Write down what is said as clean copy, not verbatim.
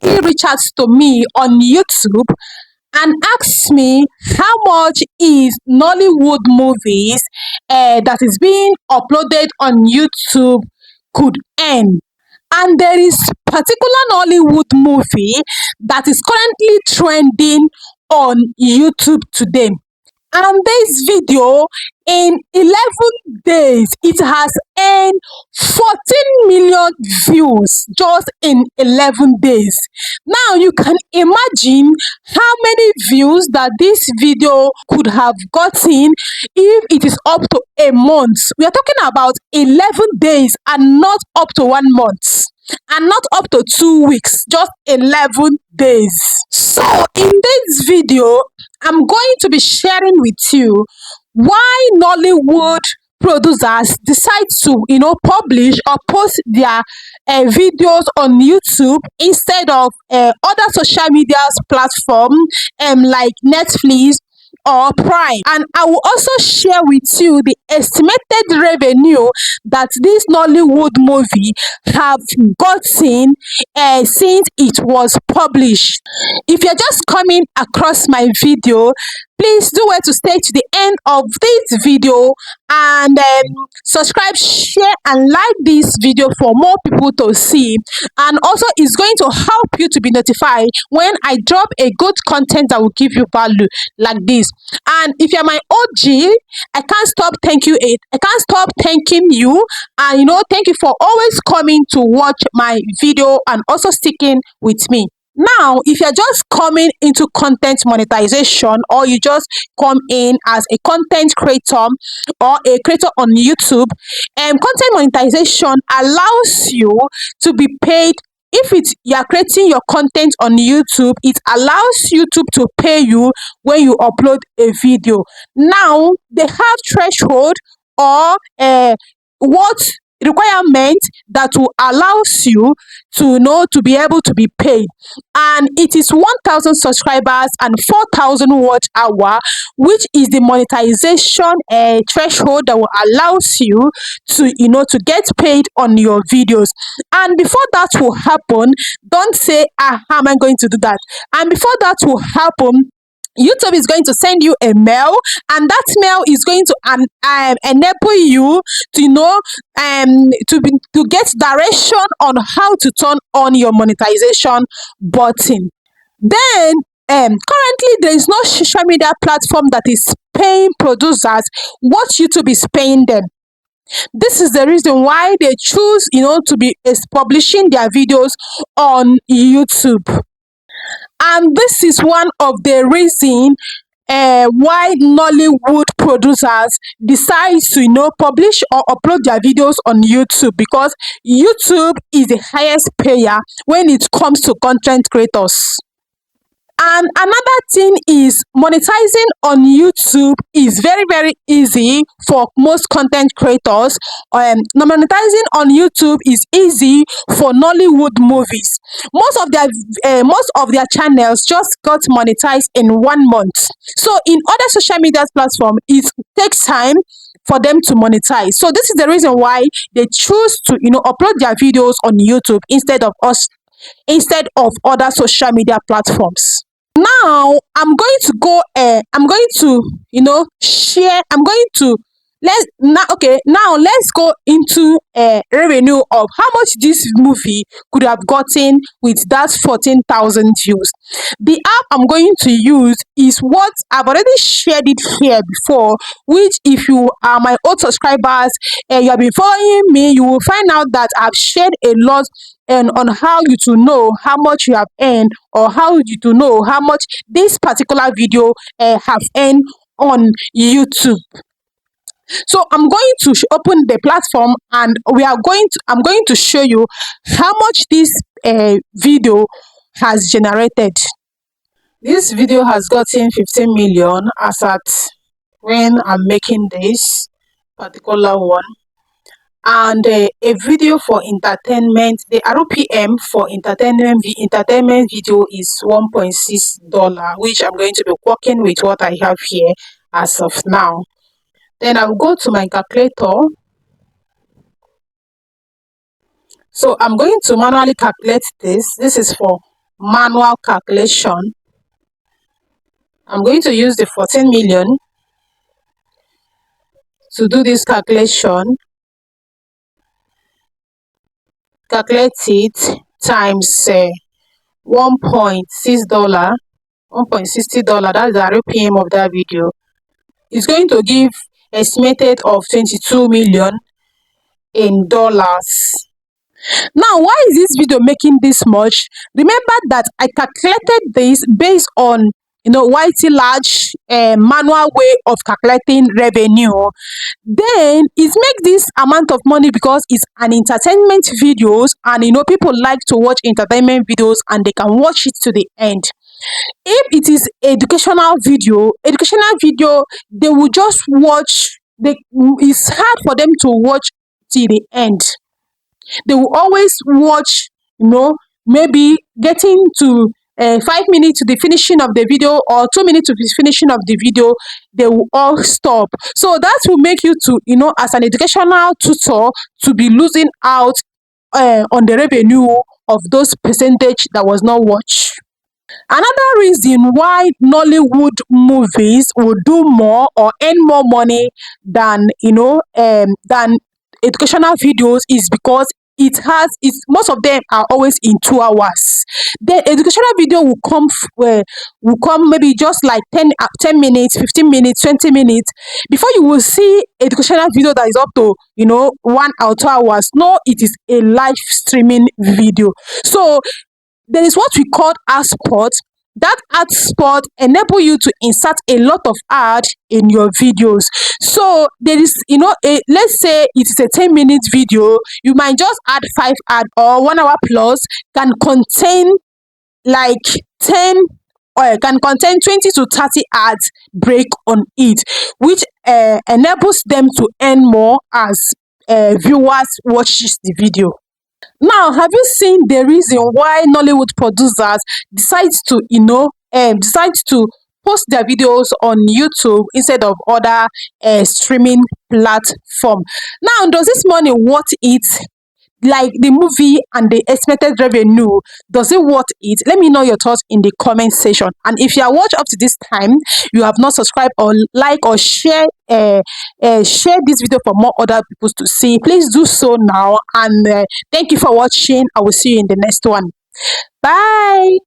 recently reached out to me on YouTube and asked me how much is Nollywood movies that is being uploaded on YouTube could earn. And there is particular Nollywood movie that is currently trending on YouTube today. And this video, in 11 days, it has earned 14 million views just in 11 days. Now you can imagine how many views that this video could have gotten if it is up to a month. We are talking about 11 days and not up to 1 month. And not up to 2 weeks, just 11 days. So in this video, I'm going to be sharing with you why Nollywood producers decide to publish or post their videos on YouTube instead of other social media platform like Netflix or Prime. And I will also share with you the estimated revenue that this Nollywood movie have gotten since it was published. If you're just coming across my video, please do well to stay to the end of this video and subscribe, share and like this video for more people to see. And also it's going to help you to be notified when I drop a good content that will give you value like this. And if you're my OG, I can't stop thanking you. And thank you for always coming to watch my video and also sticking with me. Now, if you're just coming into content monetization, or you just come in as a content creator or a creator on YouTube, content monetization allows you to be paid. If you are creating your content on YouTube, it allows YouTube to pay you when you upload a video. Now, they have threshold or what requirement that will allows you to be able to be paid, and it is 1,000 subscribers and 4,000 watch hour, which is the monetization threshold that will allows you to get paid on your videos. And before that will happen, don't say how am I going to do that. And before that will happen, YouTube is going to send you a mail, and that mail is going to enable you to get direction on how to turn on your monetization button. Then currently there is no social media platform that is paying producers what YouTube is paying them. This is the reason why they choose to be publishing their videos on YouTube. And this is one of the reasons why Nollywood producers decide to publish or upload their videos on YouTube, because YouTube is the highest payer when it comes to content creators. And another thing is, monetizing on YouTube is very, very easy for most content creators. Monetizing on YouTube is easy for Nollywood movies. Most of their channels just got monetized in 1 month. So in other social media platforms, it takes time for them to monetize. So this is the reason why they choose to upload their videos on YouTube instead of other social media platforms. Now I'm going to go let's go into revenue of how much this movie could have gotten with that 14,000 views. The app I'm going to use is what I've already shared it here before, which if you are my old subscribers and you have been following me, you will find out that I've shared a lot and on how you to know how much you have earned, or how you to know how much this particular video have earned on YouTube. So I'm going to open the platform, and I'm going to show you how much this video has generated. This video has gotten 15 million as at when I'm making this particular one. And a video for entertainment, the RPM for entertainment video is $1.6, which I'm going to be working with what I have here as of now. Then I'll go to my calculator. So I'm going to manually calculate this. This is for manual calculation. I'm going to use the 14 million to do this calculation. Calculate it times $1.6, $1.60. That's the RPM of that video. It's going to give estimated of 22 million in dollars. Now, why is this video making this much? Remember that I calculated this based on YT large manual way of calculating revenue. Then it makes this amount of money because it's an entertainment videos, and people like to watch entertainment videos and they can watch it to the end. If it is educational video, they will just watch. It's hard for them to watch till the end. They will always watch, maybe getting to 5 minutes to the finishing of the video, or 2 minutes to the finishing of the video, they will all stop. So that will make you to, as an educational tutor, to be losing out on the revenue of those percentage that was not watched. Another reason why Nollywood movies will do more or earn more money than educational videos is because it's most of them are always in 2 hours. The educational video will come maybe just like 10 minutes, 15 minutes, 20 minutes before you will see educational video that is up to 1 or 2 hours. No, it is a live streaming video. So there is what we call ad spot. That ad spot enable you to insert a lot of ad in your videos. So there is, let's say it is a 10-minute video, you might just add 5 ad, or 1 hour plus can contain like 10, or can contain 20 to 30 ads break on it, which enables them to earn more as viewers watches the video. Now, have you seen the reason why Nollywood producers decide to post their videos on YouTube instead of other streaming platform? Now, does this money worth it? Like the movie and the estimated revenue, does it worth it? Let me know your thoughts in the comment section. And if you are watched up to this time, you have not subscribed or like or share this video for more other people to see, please do so now. And thank you for watching. I will see you in the next one. Bye.